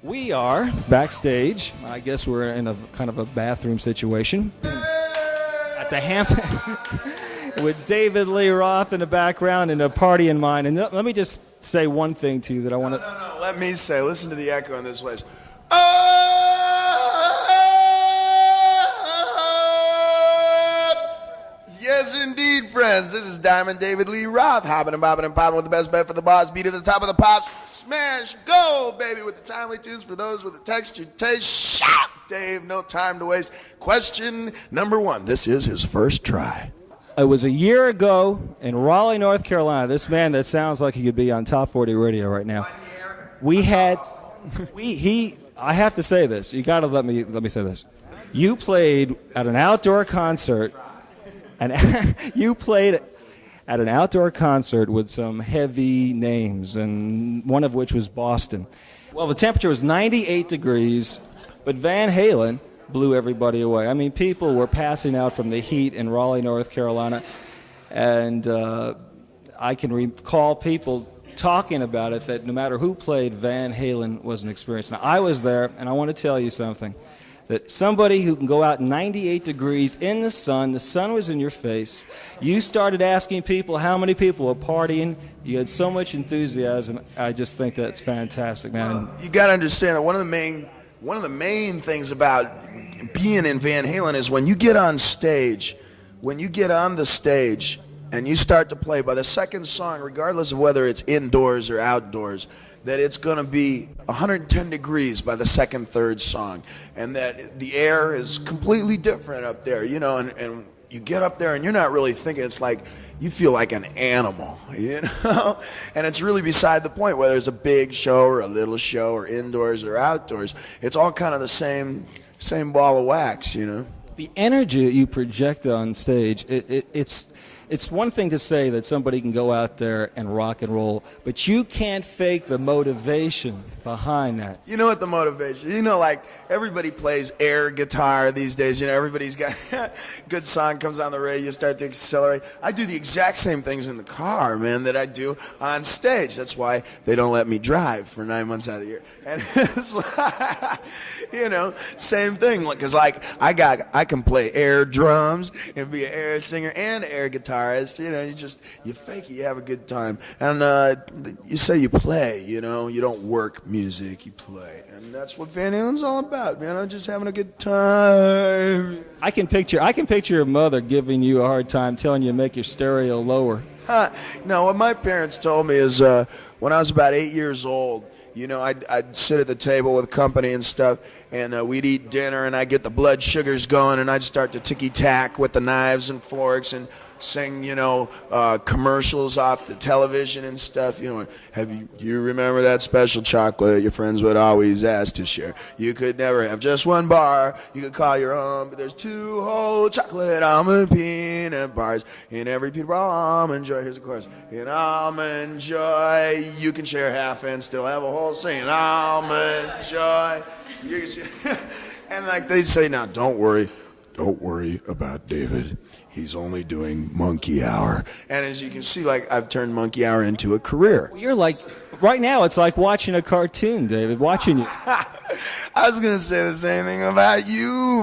We are backstage. I guess we're in a kind of a bathroom situation at the Hampton with David Lee Roth in the background and a party in mind. And let me just say one thing to you that I want to... No, let me say, listen to the echo in this place. Yes, indeed, friends. This is Diamond David Lee Roth, hopping and bobbing and popping with the best bet for the boss. Beat at the top of the pops. Smash, go, baby, with the timely tunes for those with the textured taste. Shout, Dave, no time to waste. Question number one. This is his first try. It was a year ago in Raleigh, North Carolina. This man that sounds like he could be on Top 40 radio right now. We had, I have to say this. You got to let me say this. You played at an outdoor concert. And you played at an outdoor concert with some heavy names, and one of which was Boston. Well, the temperature was 98 degrees, but Van Halen blew everybody away. I mean, people were passing out from the heat in Raleigh, North Carolina, and I can recall people talking about it, that no matter who played, Van Halen was an experience. Now, I was there, and I want to tell you something. That somebody who can go out 98 degrees in the sun was in your face, you started asking people how many people were partying, you had so much enthusiasm. I just think that's fantastic, man. Well, you got to understand that one of the main things about being in Van Halen is when you get on stage, and you start to play, by the second song, regardless of whether it's indoors or outdoors, that it's going to be 110 degrees by the second, third song, and that the air is completely different up there, you know, and you get up there and you're not really thinking, it's like you feel like an animal, you know, and it's really beside the point whether it's a big show or a little show or indoors or outdoors. It's all kind of the same ball of wax, you know. The energy that you project on stage, it's one thing to say that somebody can go out there and rock and roll, but you can't fake the motivation behind that. You know what the motivation? You know, like everybody plays air guitar these days. You know, everybody's got a good song comes on the radio, you start to accelerate. I do the exact same things in the car, man, that I do on stage. That's why they don't let me drive for 9 months out of the year. And it's like, you know, same thing. Because like I can play air drums and be an air singer and air guitarist. You know, you fake it, you have a good time, and you say you play. You know, you don't work music, you play, and that's what Van Halen's all about, man. I'm just having a good time. I can picture your mother giving you a hard time, telling you to make your stereo lower. No, what my parents told me is when I was about 8 years old. You know, I'd sit at the table with company and stuff, and we'd eat dinner, and I'd get the blood sugars going, and I'd start to ticky-tack with the knives and forks and sing, you know, commercials off the television and stuff. You know, you remember that special chocolate your friends would always ask to share? You could never have just one bar. You could call your own, but there's 2 whole chocolate almond peanut bars in every peanut bar almond joy. Here's the chorus. In almond joy, you can share half and still have a whole scene. Almond joy. And like they say, now don't worry about David. He's only doing Monkey Hour. And as you can see, like, I've turned Monkey Hour into a career. Well, you're like, right now it's like watching a cartoon, David, watching you. I was going to say the same thing about you.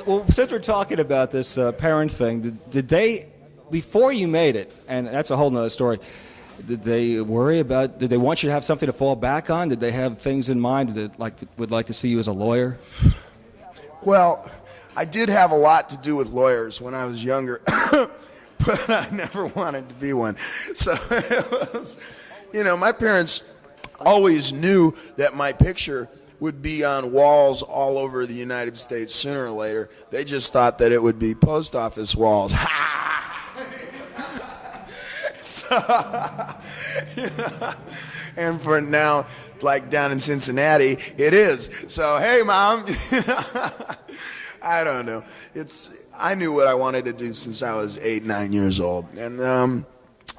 Well, since we're talking about this parent thing, did they, before you made it, and that's a whole nother story, did they want you to have something to fall back on? Did they have things in mind that would like to see you as a lawyer? Well, I did have a lot to do with lawyers when I was younger, but I never wanted to be one. So it was, you know, my parents always knew that my picture would be on walls all over the United States sooner or later. They just thought that it would be post office walls. So, you know, and for now, like down in Cincinnati, it is. So, hey, Mom, I don't know. I knew what I wanted to do since I was 8, 9 years old, and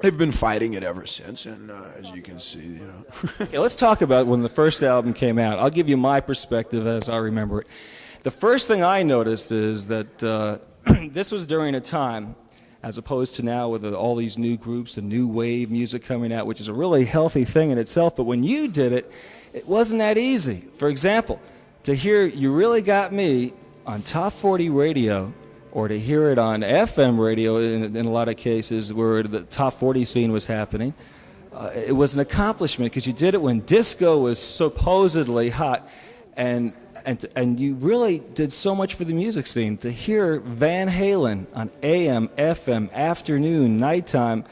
they've been fighting it ever since. And as you can see, you know. Okay, let's talk about when the first album came out. I'll give you my perspective as I remember it. The first thing I noticed is that this was during a time as opposed to now with all these new groups and new wave music coming out, which is a really healthy thing in itself. But when you did it, it wasn't that easy. For example, to hear You Really Got Me on Top 40 radio, or to hear it on FM radio in a lot of cases where the Top 40 scene was happening, it was an accomplishment because you did it when disco was supposedly hot, and you really did so much for the music scene. To hear Van Halen on AM, FM, afternoon, nighttime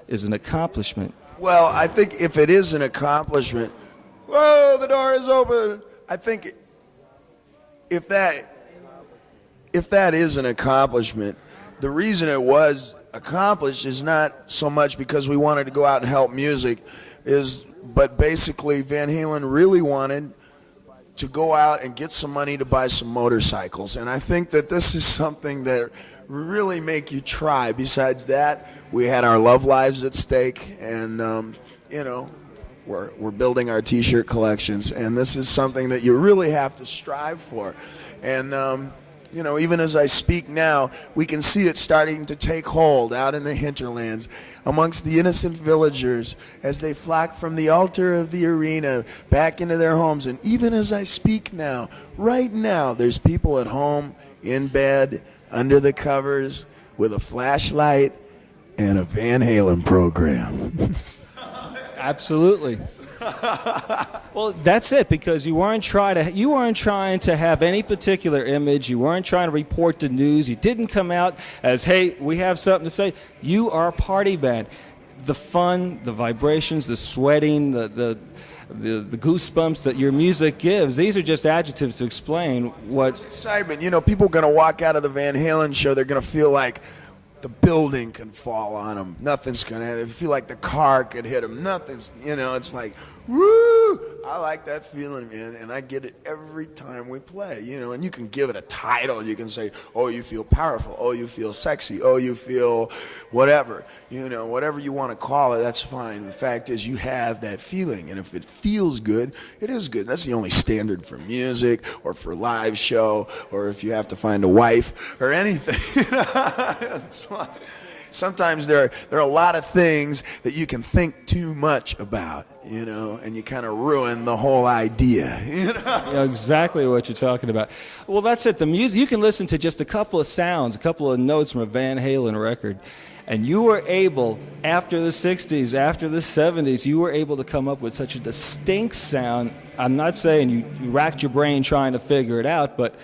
is an accomplishment. Well, I think if it is an accomplishment, whoa, the door is open. I think if that is an accomplishment, the reason it was accomplished is not so much because we wanted to go out and help music, but basically Van Halen really wanted to go out and get some money to buy some motorcycles. And I think that this is something that really make you try. Besides that, we had our love lives at stake, and we're building our T-shirt collections, and this is something that you really have to strive for. And even as I speak now, we can see it starting to take hold out in the hinterlands amongst the innocent villagers as they flock from the altar of the arena back into their homes. And even as I speak now, right now, there's people at home, in bed, under the covers, with a flashlight and a Van Halen program. Absolutely. Well, that's it, because you weren't trying to have any particular image. You weren't trying to report the news. You didn't come out as, hey, we have something to say. You are a party band. The fun, the vibrations, the sweating, the goosebumps that your music gives, these are just adjectives to explain what... It's excitement. People are going to walk out of the Van Halen show, they're going to feel like the building can fall on them. Nothing's going to... They feel like the car could hit them. Nothing's... it's like, woo! I like that feeling, man, and I get it every time we play, and you can give it a title. You can say, oh, you feel powerful. Oh, you feel sexy. Oh, you feel whatever. Whatever you want to call it, that's fine. The fact is you have that feeling, and if it feels good, it is good. That's the only standard for music or for live show or if you have to find a wife or anything. It's like, sometimes there are a lot of things that you can think too much about, and you kind of ruin the whole idea. Yeah, exactly what you're talking about. Well, that's it. The music, you can listen to just a couple of sounds, a couple of notes from a Van Halen record, and you were able, after the 60s, after the 70s, you were able to come up with such a distinct sound. I'm not saying you racked your brain trying to figure it out, but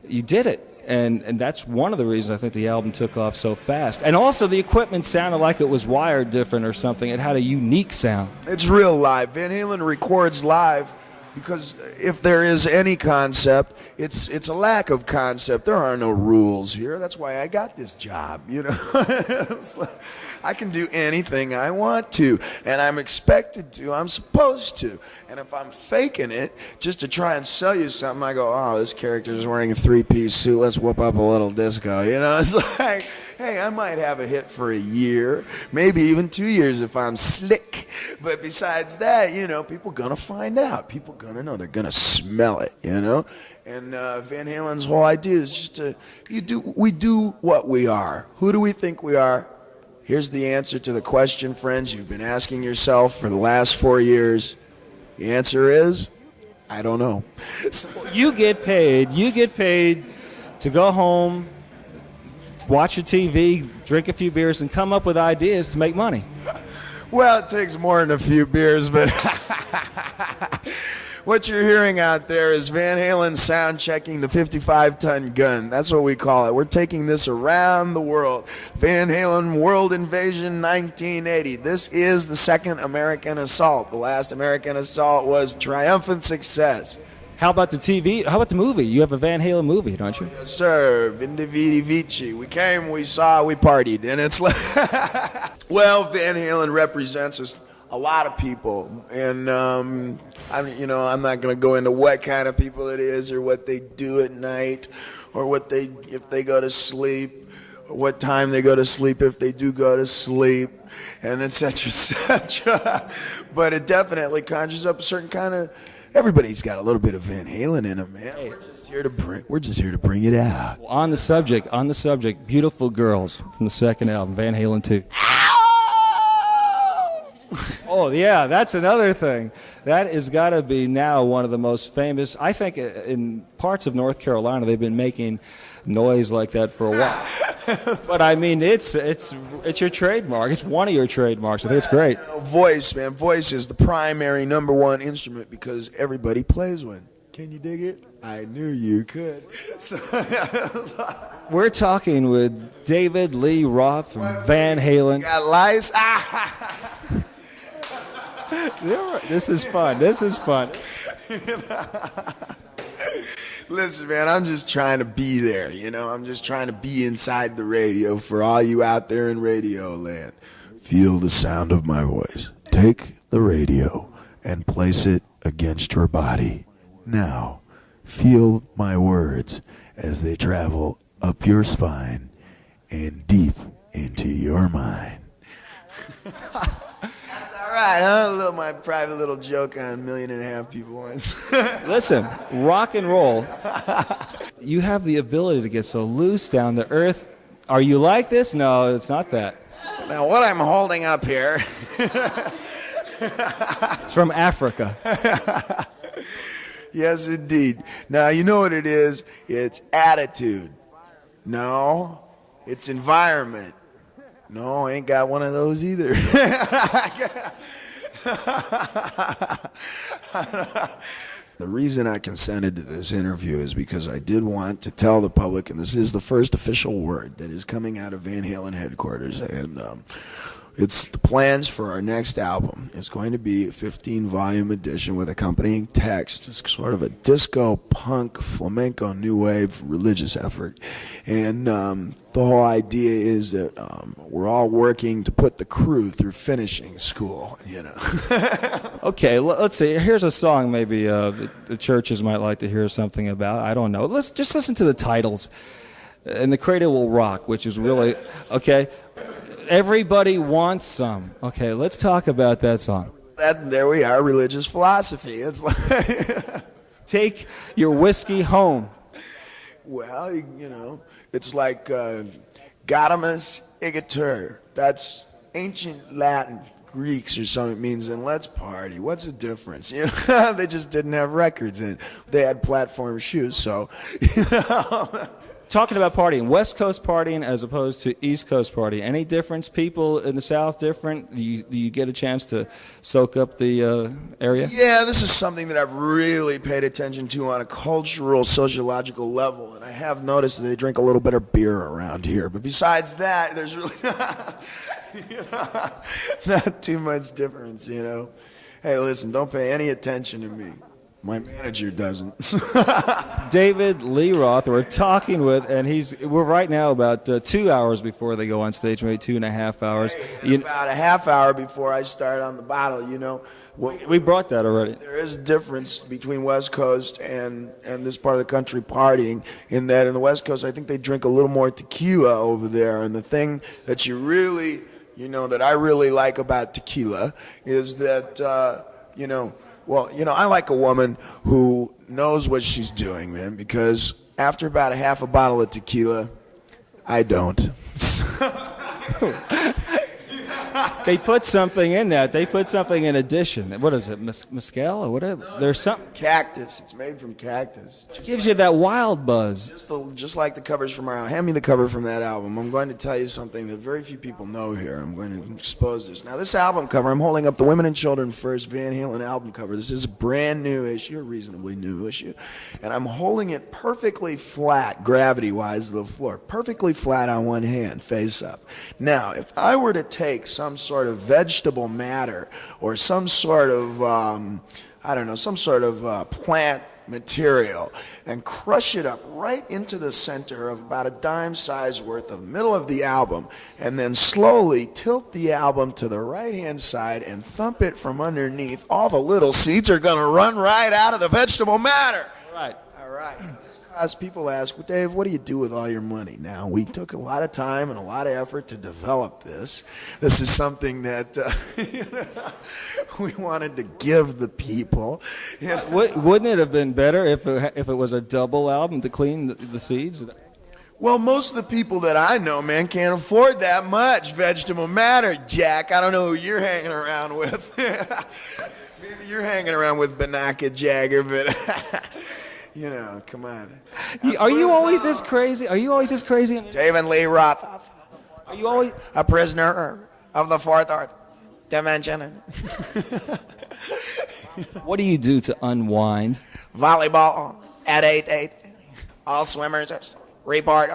you did it. And that's one of the reasons I think the album took off so fast. And also the equipment sounded like it was wired different or something. It had a unique sound. It's real live. Van Halen records live because if there is any concept, it's a lack of concept. There are no rules here. That's why I got this job, It's like, I can do anything I want to, and I'm expected to. I'm supposed to. And if I'm faking it just to try and sell you something, I go, oh, this character's wearing a three-piece suit. Let's whoop up a little disco. It's like, hey, I might have a hit for a year, maybe even 2 years if I'm slick. But besides that, people gonna find out. People gonna know. They're gonna smell it, And Van Halen's whole idea is just we do what we are. Who do we think we are? Here's the answer to the question, friends, you've been asking yourself for the last 4 years. The answer is, I don't know. You get paid to go home, watch your TV, drink a few beers, and come up with ideas to make money. Well, it takes more than a few beers, but what you're hearing out there is Van Halen sound checking the 55-ton gun. That's what we call it. We're taking this around the world. Van Halen World Invasion 1980. This is the second American assault. The last American assault was triumphant success. How about the TV? How about the movie? You have a Van Halen movie, don't you? Yes, sir. Vindi Vidi Vici. We came, we saw, we partied. And it's like, well, Van Halen represents a lot of people. And, I'm not going to go into what kind of people it is or what they do at night or if they go to sleep or what time they go to sleep if they do go to sleep, and et cetera, et cetera. But it definitely conjures up a certain kind of everybody's got a little bit of Van Halen in them, man. We're just here to bring it out. Well, on the subject, Beautiful Girls from the second album, Van Halen 2. Oh, yeah, that's another thing. That has got to be now one of the most famous. I think in parts of North Carolina, they've been making noise like that for a while. But I mean, it's your trademark. It's one of your trademarks. I think it's great. Voice, man. Voice is the primary number one instrument because everybody plays one. Can you dig it? I knew you could. We're talking with David Lee Roth from Van Halen. You got lice? This is fun. This is fun. Listen, man, I'm just trying to be there, you know? I'm just trying to be inside the radio for all you out there in radio land. Feel the sound of my voice. Take the radio and place it against your body. Now, feel my words as they travel up your spine and deep into your mind. All right, huh? My private little joke on 1.5 million people once. Listen, rock and roll. You have the ability to get so loose down to earth. Are you like this? No, it's not that. Now, what I'm holding up here... It's from Africa. Yes, indeed. Now, you know what it is? It's attitude. No, it's environment. No, I ain't got one of those either. The reason I consented to this interview is because I did want to tell the public, and this is the first official word that is coming out of Van Halen headquarters, and it's the plans for our next album. It's going to be a 15-volume edition with accompanying text. It's sort of a disco, punk, flamenco, new wave religious effort. And the whole idea is that we're all working to put the crew through finishing school, you know. Okay, let's see. Here's a song maybe the churches might like to hear something about. I don't know. Let's just listen to the titles. And The Cradle Will Rock, which is really, okay. Everybody Wants Some. Okay, let's talk about that song. There we are, religious philosophy. It's like Take Your Whiskey Home. Well, you know, it's like gadamus igitur. That's ancient Latin, Greeks or something. It means, and let's party. What's the difference? You know, they just didn't have records in. They had platform shoes, so, you know. Talking about partying, West Coast partying as opposed to East Coast partying. Any difference? People in the South different? Do you get a chance to soak up the area? Yeah, this is something that I've really paid attention to on a cultural, sociological level, and I have noticed that they drink a little better beer around here. But besides that, there's really not too much difference, you know. Hey, listen, don't pay any attention to me. My manager doesn't. David Lee Roth, we're talking with, and we're right now about 2 hours before they go on stage, maybe 2.5 hours. About a half hour before I start on the bottle, you know. We brought that already. There is a difference between West Coast and this part of the country partying, in that in the West Coast, I think they drink a little more tequila over there. And the thing that you really, you know, that I really like about tequila is that, you know, well, you know, I like a woman who knows what she's doing, man, because after about a half a bottle of tequila, I don't. They put something in that. They put something in addition. What is it, mescal or whatever? There's something. Cactus. It's made from cactus. It gives you that wild buzz. Just like the covers from our album. Hand me the cover from that album. I'm going to tell you something that very few people know here. I'm going to expose this. Now, this album cover, I'm holding up the Women and Children First Van Halen album cover. This is a brand new issue, a reasonably new issue. And I'm holding it perfectly flat, gravity-wise, to the floor. Perfectly flat on one hand, face up. Now, if I were to take some sort of vegetable matter or some sort of, I don't know, some sort of plant material and crush it up right into the center of about a dime size worth of the middle of the album, and then slowly tilt the album to the right hand side and thump it from underneath, all the little seeds are going to run right out of the vegetable matter. All right. All right. People ask, well, Dave, what do you do with all your money? Now, we took a lot of time and a lot of effort to develop this. This is something that we wanted to give the people. Wouldn't it have been better if it was a double album to clean the seeds? Well, most of the people that I know, man, can't afford that much vegetable matter, Jack. I don't know who you're hanging around with. Maybe you're hanging around with Banaka Jagger, but... You know, come on. Are you always this crazy? Are you always this crazy? Dave and Lee Roth. Are you always a prisoner of the fourth dimension? What do you do to unwind? Volleyball at 8. All swimmers report.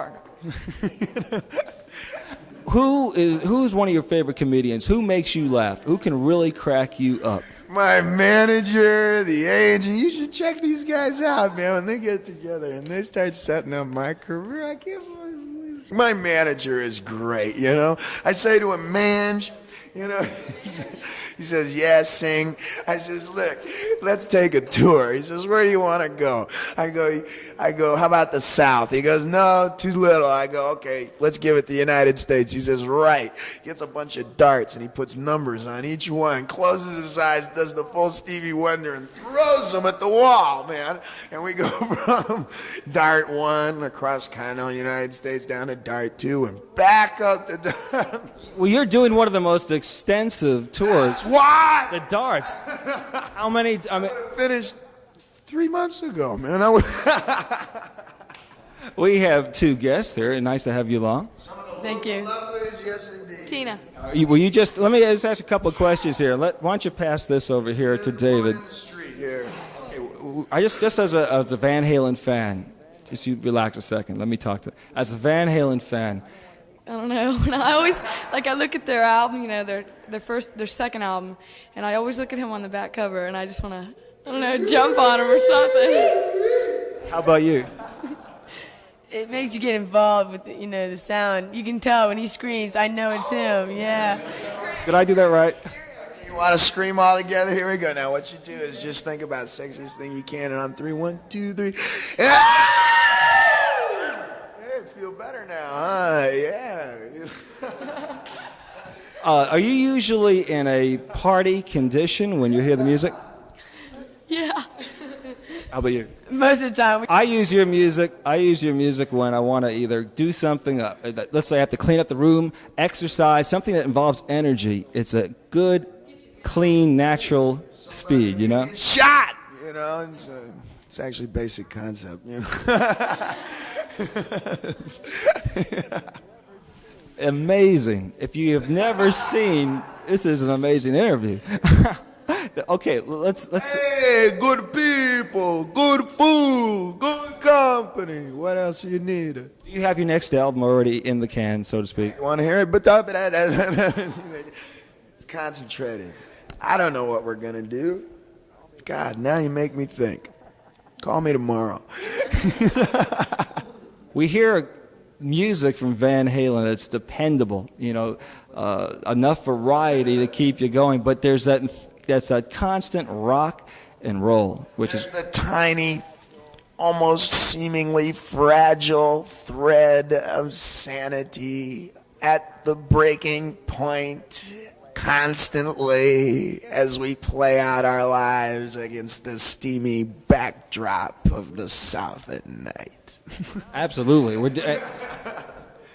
Who's one of your favorite comedians? Who makes you laugh? Who can really crack you up? My manager, the agent, you should check these guys out, man. When they get together and they start setting up my career, I can't believe it. My manager is great, you know. I say to him, Mange, you know, he says, yeah, sing. I says, look, let's take a tour. He says, where do you want to go? I go, how about the South? He goes, no, too little. I go, okay, let's give it the United States. He says, right. Gets a bunch of darts and he puts numbers on each one, closes his eyes, does the full Stevie Wonder and throws them at the wall, man. And we go from dart 1 across continental United States down to dart 2 and back up to dart. Well, you're doing one of the most extensive tours. What? The darts. How many? I mean, finished 3 months ago, man. We have 2 guests here. Nice to have you along. Thank you. Yes, indeed. Tina. Will you just let me just ask a couple of questions here. Why don't you pass this over here to David? Street here. I just as a Van Halen fan, just you relax a second. Let me talk to. As a Van Halen fan. I don't know. I always I look at their album, you know, their second album, and I always look at him on the back cover, and I just want to, I don't know, jump on him or something. How about you? It makes you get involved with the sound. You can tell when he screams, I know it's him. Yeah. Did I do that right? You want to scream all together? Here we go. Now what you do is just think about sexiest thing you can, and on 3, 1, 2, 3. Feel better now, huh? Yeah. Are you usually in a party condition when you hear the music? Yeah. How about you? Most of the time. I use your music when I want to either do something, let's say I have to clean up the room, exercise, something that involves energy. It's a good, clean, natural speed, you know? Shot! You know, it's actually basic concept, you know? Amazing. If you have never seen, this is an amazing interview. Okay, let's. Hey, good people, good food, good company. What else do you need? Do you have your next album already in the can, so to speak? You want to hear it? But it's concentrated. I don't know what we're gonna do. God, now you make me think. Call me tomorrow. We hear music from Van Halen that's dependable, you know, enough variety to keep you going, but that's that constant rock and roll, which is the tiny, almost seemingly fragile thread of sanity at the breaking point constantly as we play out our lives against the steamy backdrop of the South at night. Absolutely.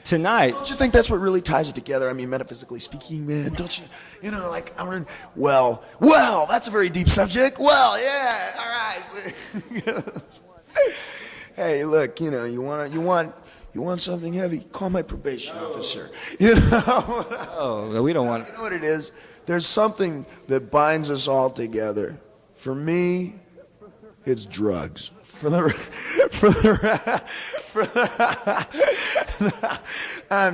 Tonight. Don't you think that's what really ties it together? I mean, metaphysically speaking, man. Don't you? You know, like well, that's a very deep subject. Well, yeah, all right. Hey, look, you know, you want something heavy? Call my probation officer. You know? Oh, we don't want. You know what it is? There's something that binds us all together. For me, it's drugs. I'm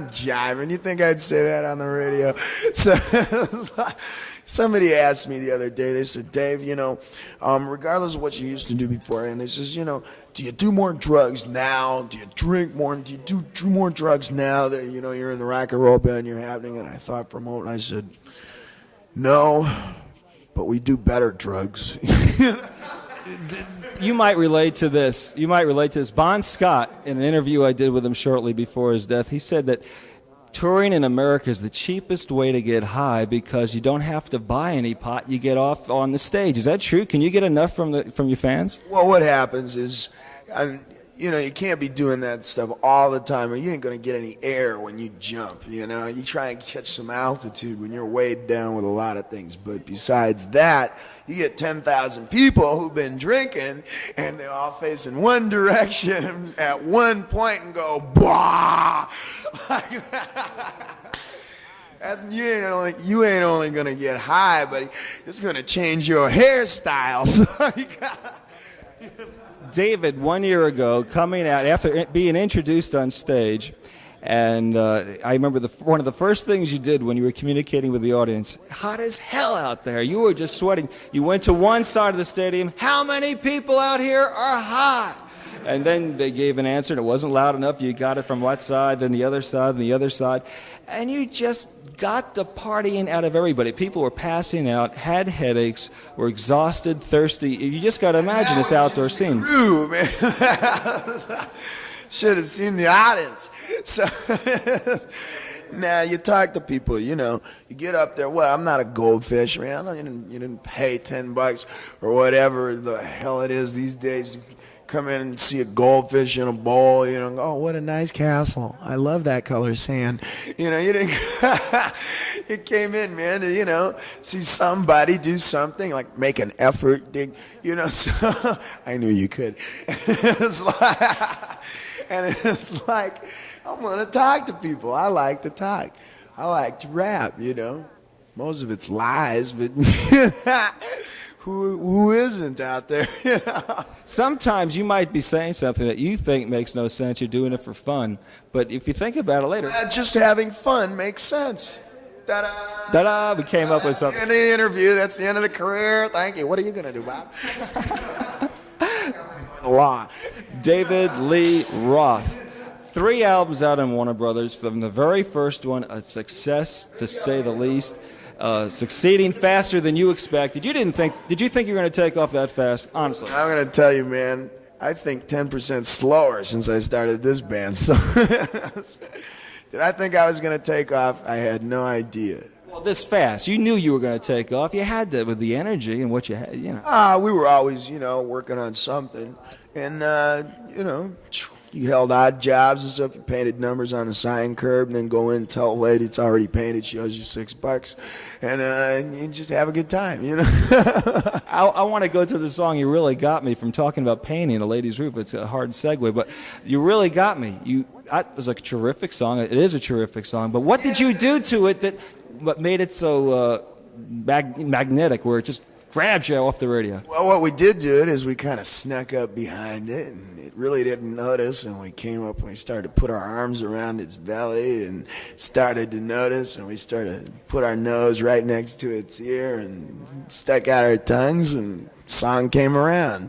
jiving. You think I'd say that on the radio? So, somebody asked me the other day, they said, Dave, you know, regardless of what you used to do before, and they says, you know, do you do more drugs now? Do you drink more? Do you do more drugs now that, you know, you're in the rock and roll band and you're happening? And I thought for a moment, I said, no, but we do better drugs. You might relate to this. Bon Scott, in an interview I did with him shortly before his death, he said that touring in America is the cheapest way to get high because you don't have to buy any pot. You get off on the stage. Is that true? Can you get enough from your fans? Well, what happens is, you can't be doing that stuff all the time, or you ain't going to get any air when you jump, You try and catch some altitude when you're weighed down with a lot of things. But besides that, you get 10,000 people who've been drinking, and they all face in one direction at one point and go, bah! You ain't only going to get high, but it's going to change your hairstyle. So David, 1 year ago, coming out after being introduced on stage, and I remember one of the first things you did when you were communicating with the audience, hot as hell out there. You were just sweating. You went to one side of the stadium, how many people out here are hot? And then they gave an answer, and it wasn't loud enough. You got it from one side, then the other side, and the other side. And you just got the partying out of everybody. People were passing out, had headaches, were exhausted, thirsty. You just got to imagine this outdoor scene. True, man. Should have seen the audience. So, now you talk to people, you get up there. Well, I'm not a goldfish, man. You didn't pay $10 or whatever the hell it is these days. Come in and see a goldfish in a bowl, oh, what a nice castle. I love that color sand. You didn't, you came in, man, to, see somebody do something, like make an effort, so I knew you could. It's like, I'm going to talk to people. I like to talk. I like to rap, Most of it's lies, but who isn't out there? Sometimes you might be saying something that you think makes no sense. You're doing it for fun. But if you think about it later... just having fun makes sense. Ta-da! Ta-da! We came up with something. In the interview, that's the end of the career. Thank you. What are you going to do, Bob? Law. David Lee Roth. 3 albums out on Warner Brothers. From the very first one, a success, to say the least. Succeeding faster than you expected. Did you think you were going to take off that fast? Honestly. I'm going to tell you, man, I think 10% slower since I started this band. So did I think I was going to take off? I had no idea. Well, this fast. You knew you were going to take off. You had to with the energy and what you had, We were always, working on something. And, you held odd jobs and stuff. You painted numbers on the sign curb and then go in and tell a lady it's already painted. She owes you $6. And you just have a good time, I want to go to the song You Really Got Me, from talking about painting a lady's roof. It's a hard segue, but You Really Got Me. It was a terrific song. It is a terrific song. But what did you do to it that made it so magnetic, where it just grabs you off the radio? Well, what we did do it is we kind of snuck up behind it, and it really didn't notice, and we came up and we started to put our arms around its belly and started to notice, and we started to put our nose right next to its ear and stuck out our tongues, and the song came around.